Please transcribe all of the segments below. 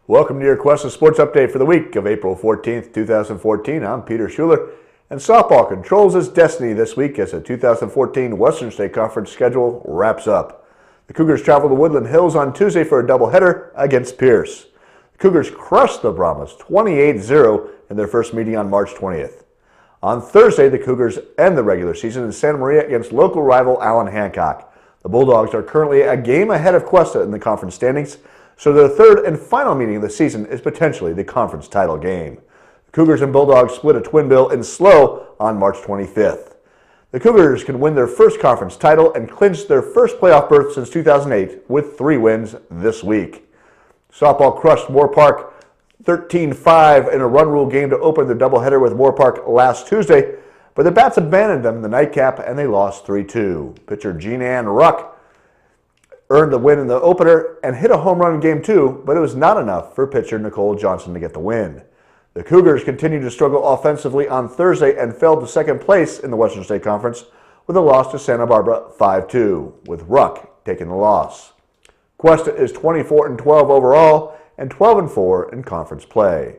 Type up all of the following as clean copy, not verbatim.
Welcome to your Cuesta Sports Update for the week of April 14th, 2014. I'm Peter Schuler, and softball controls its destiny this week as the 2014 Western State Conference schedule wraps up. The Cougars travel to Woodland Hills on Tuesday for a doubleheader against Pierce. The Cougars crushed the Brahmas 28-0 in their first meeting on March 20th. On Thursday, the Cougars end the regular season in Santa Maria against local rival Allen Hancock. The Bulldogs are currently a game ahead of Cuesta in the conference standings, so their third and final meeting of the season is potentially the conference title game. The Cougars and Bulldogs split a twin bill in SLO on March 25th. The Cougars can win their first conference title and clinch their first playoff berth since 2008 with 3 wins this week. Softball crushed Moore Park 13-5 in a run rule game to open the doubleheader with Moore Park last Tuesday, but the Bats abandoned them in the nightcap and they lost 3-2. Pitcher Jean-Ann Ruck earned the win in the opener and hit a home run in Game 2, but it was not enough for pitcher Nicole Johnson to get the win. The Cougars continued to struggle offensively on Thursday and fell to second place in the Western State Conference with a loss to Santa Barbara 5-2, with Ruck taking the loss. Cuesta is 24-12 overall and 12-4 in conference play.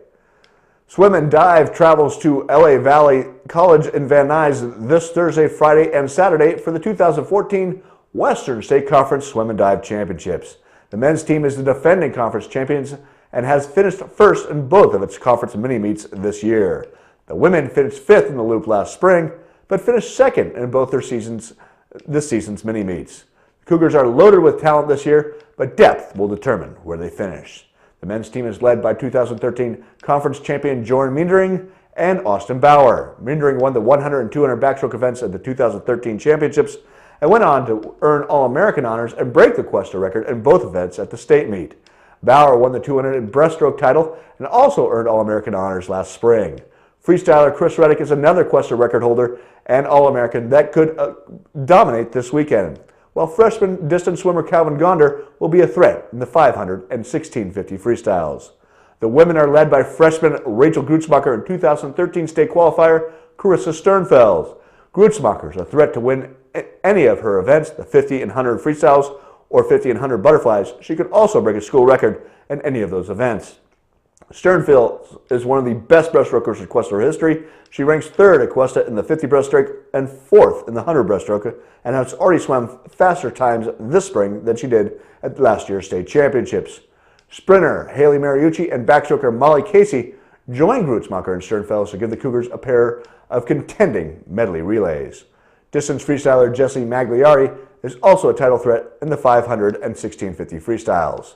Swim and Dive travels to LA Valley College in Van Nuys this Thursday, Friday, and Saturday for the 2014 Western State Conference Swim and Dive Championships. The men's team is the defending conference champions and has finished first in both of its conference mini-meets this year. The women finished 5th in the loop last spring, but finished 2nd in both this season's mini-meets. The Cougars are loaded with talent this year, but depth will determine where they finish. The men's team is led by 2013 conference champion Jordan Meendering and Austin Bauer. Meendering won the 100 and 200 backstroke events at the 2013 championships and went on to earn All-American honors and break the Cuesta record in both events at the state meet. Bauer won the 200 breaststroke title and also earned All-American honors last spring. Freestyler Chris Reddick is another Cuesta record holder and All-American that could dominate this weekend, while freshman distance swimmer Calvin Gonder will be a threat in the 500 and 1650 freestyles. The women are led by freshman Rachel Grutzmacher and 2013 state qualifier Carissa Sternfels. Grutzmacher is a threat to win any of her events, the 50 and 100 freestyles or 50 and 100 butterflies. She could also break a school record in any of those events. Sternfels is one of the best breaststrokers in Cuesta history. She ranks 3rd at Cuesta in the 50 breaststroke and 4th in the 100 breaststroke, and has already swum faster times this spring than she did at last year's state championships. Sprinter Haley Mariucci and backstroker Molly Casey joined Grutzmacher and Sternfels to give the Cougars a pair of contending medley relays. Distance freestyler Jessie Magliari is also a title threat in the 500 and 1650 freestyles.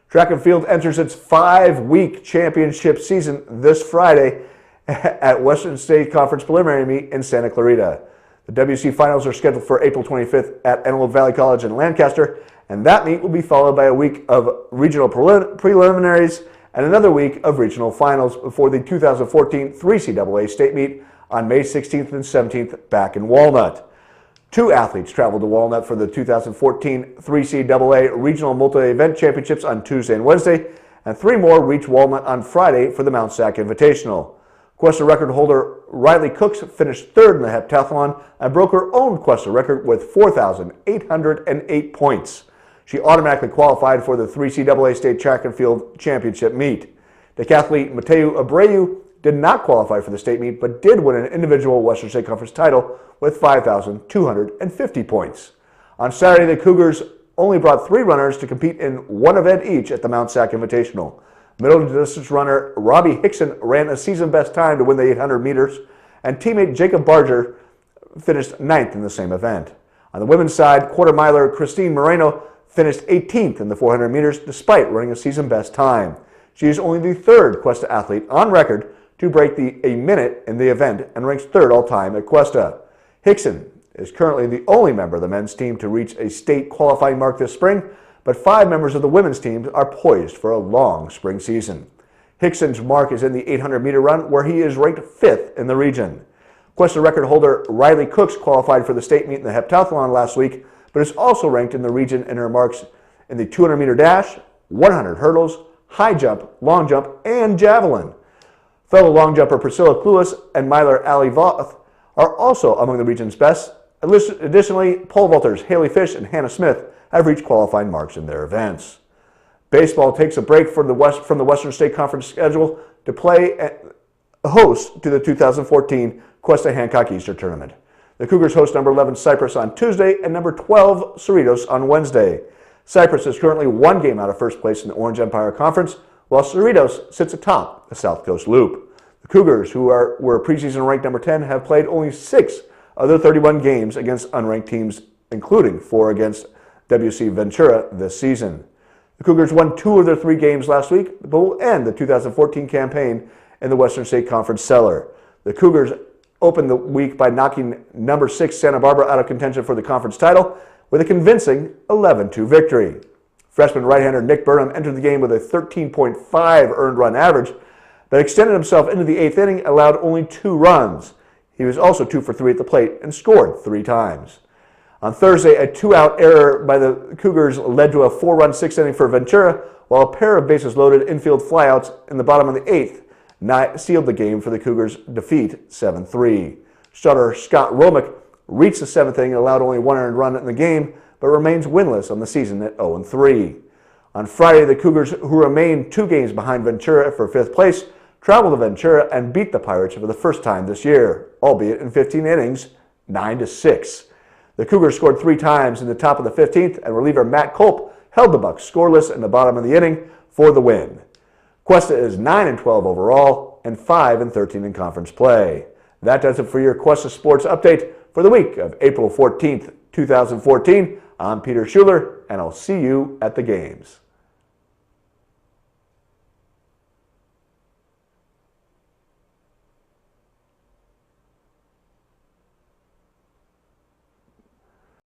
Track and field enters its 5-week championship season this Friday at Western State Conference preliminary meet in Santa Clarita. The WC finals are scheduled for April 25th at Antelope Valley College in Lancaster, and that meet will be followed by a week of regional preliminaries and another week of regional finals before the 2014 3CAA state meet on May 16th and 17th back in Walnut. 2 athletes traveled to Walnut for the 2014 3CAA Regional Multi-Event Championships on Tuesday and Wednesday, and 3 more reached Walnut on Friday for the Mount Sac Invitational. Cuesta record holder Riley Cooks finished 3rd in the heptathlon and broke her own Cuesta record with 4,808 points. She automatically qualified for the 3CAA State Track and Field Championship meet. Decathlete Mateu Abreu did not qualify for the state meet, but did win an individual Western State Conference title with 5,250 points. On Saturday, the Cougars only brought 3 runners to compete in 1 event each at the Mount Sac Invitational. Middle distance runner Robbie Hickson ran a season best time to win the 800 meters, and teammate Jacob Barger finished 9th in the same event. On the women's side, quarter miler Christine Moreno finished 18th in the 400 meters despite running a season best time. She is only the 3rd Cuesta athlete on record to break a minute in the event and ranks 3rd all-time at Cuesta. Hickson is currently the only member of the men's team to reach a state qualifying mark this spring, but 5 members of the women's team are poised for a long spring season. Hickson's mark is in the 800-meter run, where he is ranked 5th in the region. Cuesta record holder Riley Cooks qualified for the state meet in the heptathlon last week, but is also ranked in the region in her marks in the 200-meter dash, 100 hurdles, high jump, long jump, and javelin. Fellow long jumper Priscilla Cluas and miler Ali Voth are also among the region's best. Additionally, pole vaulters Haley Fish and Hannah Smith have reached qualifying marks in their events. Baseball takes a break from the Western State Conference schedule to play host to the 2014 Cuesta Hancock Easter Tournament. The Cougars host number 11 Cypress on Tuesday and number 12 Cerritos on Wednesday. Cypress is currently one game out of first place in the Orange Empire Conference, while Cerritos sits atop the South Coast Loop. The Cougars, who were preseason ranked number 10, have played only 6 of their 31 games against unranked teams, including 4 against WC Ventura this season. The Cougars won 2 of their 3 games last week, but will end the 2014 campaign in the Western State Conference cellar. The Cougars opened the week by knocking number 6 Santa Barbara out of contention for the conference title with a convincing 11-2 victory. Freshman right-hander Nick Burnham entered the game with a 13.5 earned run average, but extended himself into the 8th inning, allowed only 2 runs. He was also 2 for 3 at the plate and scored 3 times. On Thursday, a 2-out error by the Cougars led to a 4-run 6th inning for Ventura, while a pair of bases-loaded infield flyouts in the bottom of the 8th sealed the game for the Cougars' defeat 7-3. Starter Scott Romick reached the 7th inning and allowed only 1 earned run in the game, but remains winless on the season at 0-3. On Friday, the Cougars, who remain 2 games behind Ventura for 5th place, traveled to Ventura and beat the Pirates for the first time this year, albeit in 15 innings, 9-6. The Cougars scored 3 times in the top of the 15th, and reliever Matt Culp held the Bucs scoreless in the bottom of the inning for the win. Cuesta is 9-12 overall and 5-13 in conference play. That does it for your Cuesta Sports Update for the week of April 14th, 2014. I'm Peter Schuler, and I'll see you at the games.